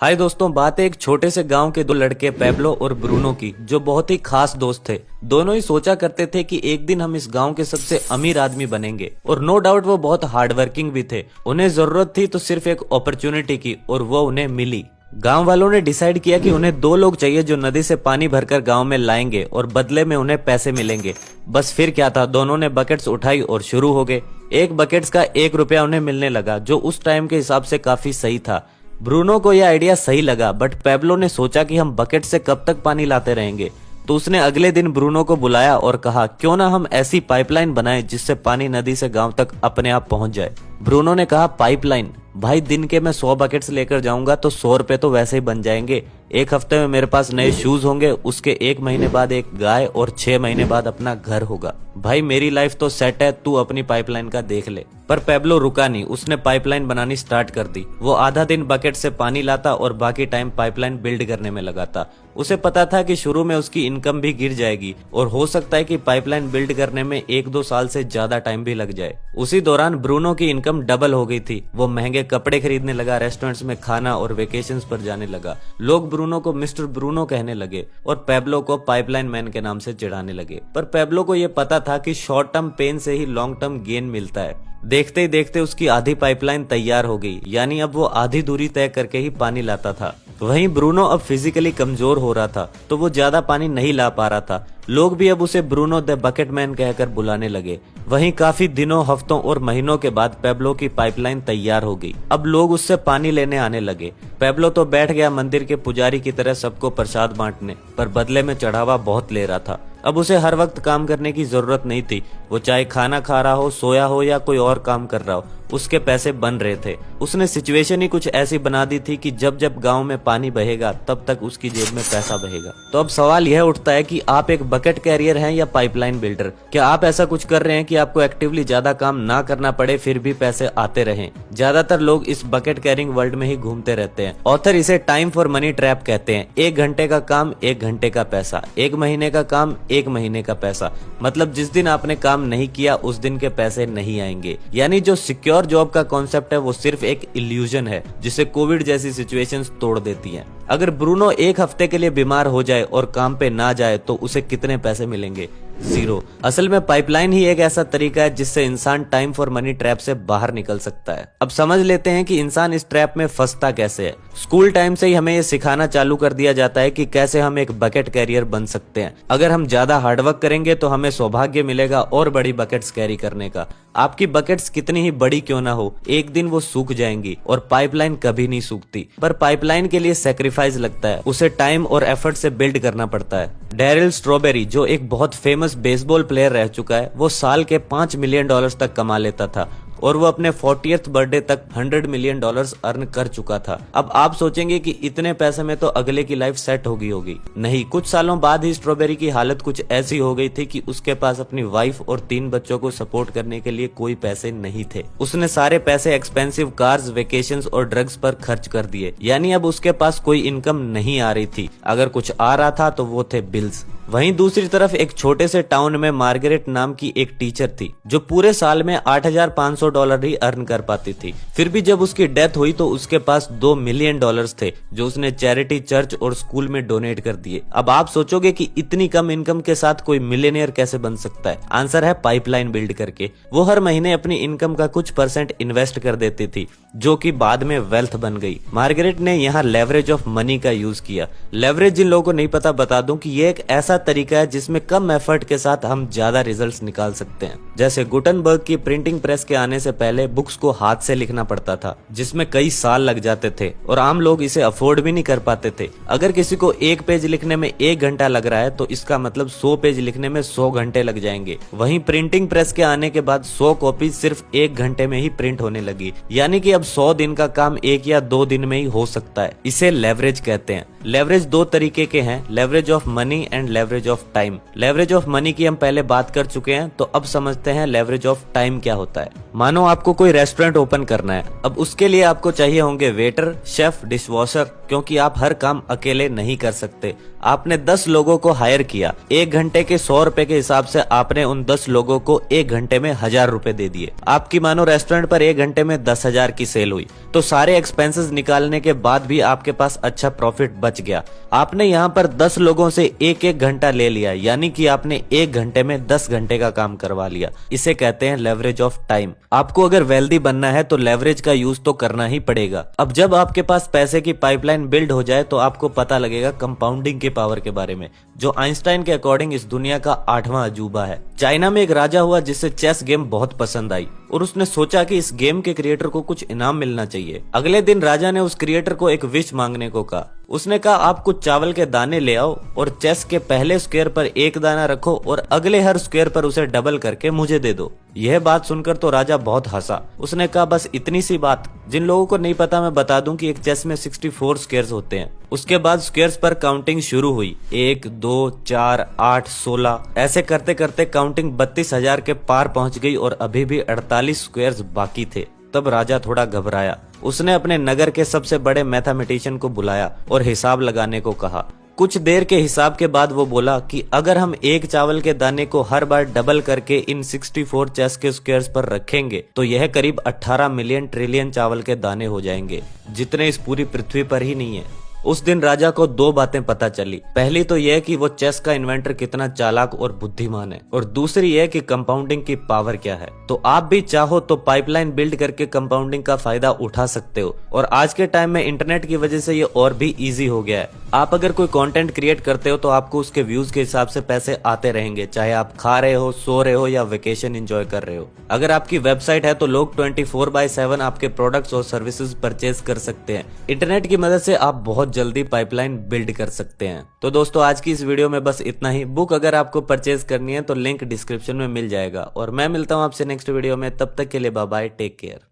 हाय दोस्तों, बात है एक छोटे से गांव के दो लड़के पेब्लो और ब्रूनो की, जो बहुत ही खास दोस्त थे। दोनों ही सोचा करते थे कि एक दिन हम इस गांव के सबसे अमीर आदमी बनेंगे, और नो डाउट वो बहुत हार्ड वर्किंग भी थे। उन्हें जरूरत थी तो सिर्फ एक अपॉर्चुनिटी की, और वो उन्हें मिली। गांव वालों ने डिसाइड किया कि उन्हें दो लोग चाहिए जो नदी से पानी भरकर गांव में लाएंगे और बदले में उन्हें पैसे मिलेंगे। बस फिर क्या था, दोनों ने बकेट्स उठाई और शुरू हो गए। एक बकेट्स का 1 रुपया उन्हें मिलने लगा, जो उस टाइम के हिसाब से काफी सही था। ब्रूनो को यह आइडिया सही लगा, बट पेब्लो ने सोचा कि हम बकेट से कब तक पानी लाते रहेंगे। तो उसने अगले दिन ब्रूनो को बुलाया और कहा, क्यों ना हम ऐसी पाइपलाइन बनाएं जिससे पानी नदी से गांव तक अपने आप पहुंच जाए। ब्रूनो ने कहा, पाइपलाइन? भाई, दिन के मैं 100 बकेट्स लेकर जाऊंगा तो 100 रुपए तो वैसे ही बन जाएंगे। एक हफ्ते में मेरे पास नए शूज होंगे, उसके 1 महीने बाद एक गाय, और 6 महीने बाद अपना घर होगा। भाई, मेरी लाइफ तो सेट है, तू अपनी पाइपलाइन का देख ले। पर पेब्लो रुका नहीं, उसने पाइपलाइन बनानी स्टार्ट कर दी। वो आधा दिन बकेट से पानी लाता और बाकी टाइम पाइपलाइन बिल्ड करने में लगाता। उसे पता था कि शुरू में उसकी इनकम भी गिर जाएगी, और हो सकता है कि पाइपलाइन बिल्ड करने में 1-2 साल से ज्यादा टाइम भी लग जाए। उसी दौरान ब्रूनो की इनकम डबल हो गई थी। वो महंगे कपड़े खरीदने लगा, रेस्टोरेंट्स में खाना और वेकेशंस पर जाने लगा। लोग ब्रूनो को मिस्टर ब्रूनो कहने लगे और पेब्लो को पाइपलाइन मैन के नाम से चिढ़ाने लगे। पर पेब्लो को यह पता था कि शॉर्ट टर्म पेन से ही लॉन्ग टर्म गेन मिलता है। देखते ही देखते उसकी आधी पाइपलाइन तैयार हो गई, यानी अब वो आधी दूरी तय करके ही पानी लाता था। वहीं ब्रूनो अब फिजिकली कमजोर हो रहा था, तो वो ज्यादा पानी नहीं ला पा रहा था। लोग भी अब उसे ब्रूनो द बकेट मैन कहकर बुलाने लगे। वहीं काफी दिनों, हफ्तों और महीनों के बाद पेब्लो की पाइपलाइन तैयार हो गई। अब लोग उससे पानी लेने आने लगे। पेब्लो तो बैठ गया मंदिर के पुजारी की तरह सबको प्रसाद बांटने, पर बदले में चढ़ावा बहुत ले रहा था। अब उसे हर वक्त काम करने की जरूरत नहीं थी। वो चाहे खाना खा रहा हो, सोया हो या कोई और काम कर रहा हो, उसके पैसे बन रहे थे। उसने सिचुएशन ही कुछ ऐसी बना दी थी कि जब जब गांव में पानी बहेगा तब तक उसकी जेब में पैसा बहेगा। तो अब सवाल यह उठता है कि आप एक बकेट कैरियर हैं या पाइपलाइन बिल्डर? क्या आप ऐसा कुछ कर रहे हैं कि आपको एक्टिवली ज्यादा काम ना करना पड़े, फिर भी पैसे आते रहें? ज्यादातर लोग इस बकेट कैरिंग वर्ल्ड में ही घूमते रहते हैं। ऑथर इसे टाइम फॉर मनी ट्रैप कहते हैं। 1 घंटे का काम 1 घंटे का पैसा, 1 महीने का काम 1 महीने का पैसा। मतलब जिस दिन आपने काम नहीं किया उस दिन के पैसे नहीं आएंगे। यानी जो सिक्योर जॉब का कॉन्सेप्ट है वो सिर्फ एक इल्यूजन है, जिसे कोविड जैसी सिचुएशंस तोड़ देती हैं। अगर ब्रूनो 1 हफ्ते के लिए बीमार हो जाए और काम पे ना जाए तो उसे कितने पैसे मिलेंगे? 0। असल में पाइपलाइन ही एक ऐसा तरीका है जिससे इंसान टाइम फॉर मनी ट्रैप से बाहर निकल सकता है। अब समझ लेते हैं कि इंसान इस ट्रैप में फंसता कैसे है। स्कूल टाइम से ही हमें ये सिखाना चालू कर दिया जाता है कि कैसे हम एक बकेट कैरियर बन सकते हैं। अगर हम ज्यादा हार्डवर्क करेंगे तो हमें सौभाग्य मिलेगा और बड़ी बकेट्स कैरी करने का। आपकी बकेट्स कितनी ही बड़ी क्यों ना हो, एक दिन वो सूख जाएंगी, और पाइपलाइन कभी नहीं सूखती। पर पाइपलाइन के लिए सैक्रिफाइस लगता है, उसे टाइम और एफर्ट से बिल्ड करना पड़ता है। डैरिल स्ट्रॉबेरी, जो एक बहुत फेमस बेसबॉल प्लेयर रह चुका है, वो साल के $5 मिलियन तक कमा लेता था, और वो अपने 40th बर्थडे तक $100 मिलियन अर्न कर चुका था। अब आप सोचेंगे कि इतने पैसे में तो अगले की लाइफ सेट होगी। नहीं, कुछ सालों बाद ही स्ट्रॉबेरी की हालत कुछ ऐसी हो गई थी कि उसके पास अपनी वाइफ और 3 बच्चों को सपोर्ट करने के लिए कोई पैसे नहीं थे। उसने सारे पैसे एक्सपेंसिव कार्स, वेकेशंस और ड्रग्स पर खर्च कर दिए। यानी अब उसके पास कोई इनकम नहीं आ रही थी। अगर कुछ आ रहा था तो वो थे बिल्स। वहीं दूसरी तरफ एक छोटे से टाउन में मार्गरेट नाम की एक टीचर थी, जो पूरे साल में $8,500 ही अर्न कर पाती थी। फिर भी जब उसकी डेथ हुई तो उसके पास $2 मिलियन थे, जो उसने चैरिटी, चर्च और स्कूल में डोनेट कर दिए। अब आप सोचोगे कि इतनी कम इनकम के साथ कोई मिलियनियर कैसे बन सकता है? आंसर है पाइपलाइन बिल्ड करके। वो हर महीने अपनी इनकम का कुछ % इन्वेस्ट कर देती थी, जो कि बाद में वेल्थ बन गई। मार्गरेट ने यहाँ लेवरेज ऑफ मनी का यूज किया। लेवरेज जिन लोगों को नहीं पता, बता दूं कि ये एक ऐसा तरीका है जिसमें कम एफर्ट के साथ हम ज्यादा रिजल्ट्स निकाल सकते हैं। जैसे गुटनबर्ग की प्रिंटिंग प्रेस के आने से पहले बुक्स को हाथ से लिखना पड़ता था, जिसमें कई साल लग जाते थे, और आम लोग इसे अफोर्ड भी नहीं कर पाते थे। अगर किसी को 1 पेज लिखने में 1 घंटा लग रहा है तो इसका मतलब 100 पेज लिखने में 100 घंटे लग जाएंगे। वहीं प्रिंटिंग प्रेस के आने के बाद 100 कॉपी सिर्फ 1 घंटे में ही प्रिंट होने लगी। यानी कि अब 100 दिन का काम 1 या 2 दिन में ही हो सकता है। इसे लेवरेज कहते हैं। लेवरेज 2 तरीके के हैं, leverage of money and leverage of time. Leverage of money की हम पहले बात कर चुके हैं, तो अब समझते जानते हैं लेवरेज ऑफ टाइम क्या होता है। मानो आपको कोई रेस्टोरेंट ओपन करना है, अब उसके लिए आपको चाहिए होंगे वेटर, शेफ, डिशवॉशर, क्योंकि आप हर काम अकेले नहीं कर सकते। आपने 10 लोगों को हायर किया, 1 घंटे के 100 रुपए के हिसाब से आपने उन 10 लोगों को 1 घंटे में 1000 रुपए दे दिए। आपकी मानो रेस्टोरेंट पर 1 घंटे में 10,000 की सेल हुई, तो सारे एक्सपेंसेस निकालने के बाद भी आपके पास अच्छा प्रॉफिट बच गया। आपने यहाँ पर 10 लोगों से 1-1 घंटा ले लिया, यानी कि आपने 1 घंटे में 10 घंटे का काम करवा लिया। इसे कहते हैं लेवरेज ऑफ टाइम। आपको अगर वेल्दी बनना है तो लेवरेज का यूज तो करना ही पड़ेगा। अब जब आपके पास पैसे की पाइपलाइन बिल्ड हो जाए तो आपको पता लगेगा कंपाउंडिंग के पावर के बारे में, जो आइंस्टाइन के अकॉर्डिंग इस दुनिया का 8वां अजूबा है। चाइना में एक राजा हुआ जिसे चेस गेम बहुत पसंद आई और उसने सोचा कि इस गेम के क्रिएटर को कुछ इनाम मिलना चाहिए। अगले दिन राजा ने उस क्रिएटर को एक विश मांगने को कहा। उसने कहा, आप कुछ चावल के दाने ले आओ और चेस के पहले स्क्वायर पर 1 दाना रखो और अगले हर स्क्वायर पर उसे डबल करके मुझे दे दो। यह बात सुनकर तो राजा बहुत हंसा। उसने कहा, बस इतनी सी बात। जिन लोगों को नहीं पता मैं बता दूं कि एक चेस में 64 स्क्वायर्स होते हैं। उसके बाद स्क्वायर्स पर काउंटिंग शुरू हुई, 1, 2, 4, 8, 16। ऐसे करते करते काउंटिंग 32,000 के पार पहुंच गई और अभी भी 48 स्क्वायर्स बाकी थे। तब राजा थोड़ा घबराया। उसने अपने नगर के सबसे बड़े मैथमेटिशियन को बुलाया और हिसाब लगाने को कहा। कुछ देर के हिसाब के बाद वो बोला कि अगर हम एक चावल के दाने को हर बार डबल करके इन 64 चेस के स्क्वायर्स पर रखेंगे तो यह करीब 18 मिलियन ट्रिलियन चावल के दाने हो जाएंगे, जितने इस पूरी पृथ्वी पर ही नहीं है। उस दिन राजा को 2 बातें पता चली। पहली तो यह कि वो चेस का इन्वेंटर कितना चालाक और बुद्धिमान है, और दूसरी यह कि कंपाउंडिंग की पावर क्या है। तो आप भी चाहो तो पाइपलाइन बिल्ड करके कंपाउंडिंग का फायदा उठा सकते हो। और आज के टाइम में इंटरनेट की वजह से ये और भी इजी हो गया है। आप अगर कोई कंटेंट क्रिएट करते हो तो आपको उसके व्यूज के हिसाब से पैसे आते रहेंगे, चाहे आप खा रहे हो, सो रहे हो या वेकेशन एंजॉय कर रहे हो। अगर आपकी वेबसाइट है तो लोग 24/7 आपके प्रोडक्ट्स और सर्विसेज परचेज कर सकते हैं। इंटरनेट की मदद से आप बहुत जल्दी पाइपलाइन बिल्ड कर सकते हैं। तो दोस्तों, आज की इस वीडियो में बस इतना ही। बुक अगर आपको परचेज करनी है तो लिंक डिस्क्रिप्शन में मिल जाएगा। और मैं मिलता हूं आपसे नेक्स्ट वीडियो में। तब तक के लिए बाय बाय, टेक केयर।